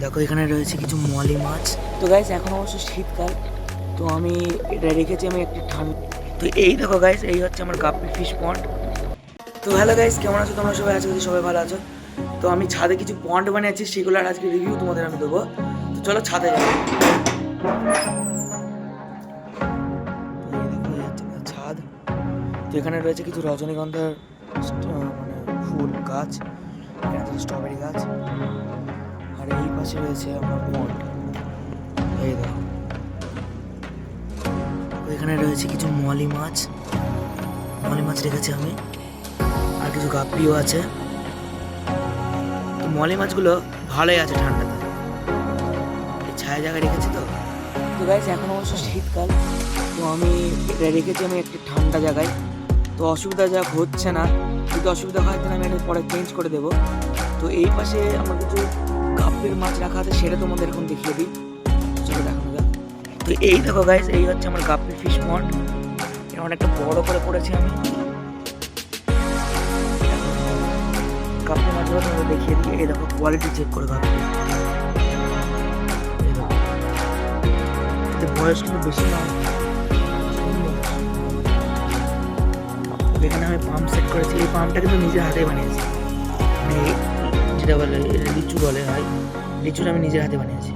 দেখো এখানে রয়েছে কিছু মলি মাছ। তো গাইস এখন অবশ্য শীতকাল, তো আমি এটা রেখেছি আমি একটি ঠান্ডা। তো এই দেখো গাইস, এই হচ্ছে আমার গাপ্পি ফিশ পন্ড। তো হ্যালো গাইস, কেমন আছো তোমরা সবাই? আজকে সবাই ভালো আছো। তো আমি ছাদে কিছু পন্ড বানিয়েছি, সেগুলোর আজকে রিভিউ তোমাদের আমি দেবো। তো চলো ছাদে যাবো। তো এই দেখো, এই হচ্ছে আমার ছাদ। তো এখানে রয়েছে কিছু রজনীগন্ধার মানে ফুল গাছ, এখানে আছে স্ট্রবেরি গাছ, আর এই পাশে রয়েছে আমার পন্ড। এই দেখো, তো এখানে রয়েছে কিছু মলি মাছ রেখেছি আমি, আর কিছু গাপ্পিও আছে। তো মলি মাছগুলো ভালোই আছে ঠান্ডাতে, এই ছায়া জায়গায় রেখেছি। তো গাইস এখন অবশ্য শীতকাল, তো আমি এটা রেখেছি আমি একটি ঠান্ডা জায়গায়। তো অসুবিধা যা হচ্ছে না, যদি অসুবিধা হয় তাহলে আমি এটা পরে চেঞ্জ করে দেবো। তো এই পাশে আমার কিছু গাপ্পির মাছ রাখা আছে, সেটা তোমাদের এখন দেখিয়ে দিই। চলো দেখানো যাক। তো এই দেখো গাইস, এই হচ্ছে আমার গাপ্পি ফিশ পন্ড। এটা অনেকটা বড় করে করেছি আমি। গাপ্পি মাছগুলো তোমাদের দেখিয়ে দিই। এই দেখো কোয়ালিটি চেক করে গাপ্পি, এই দেখো, এতে বয়স কিন্তু বেশি না। এখানে আমি পাম্প সেট করেছি, এই পাম্পটা কিন্তু নিজের হাতে বানিয়েছি, মানে যেটা বলে লিচু বলে হয়, লিচুটা আমি নিজের হাতে বানিয়েছি।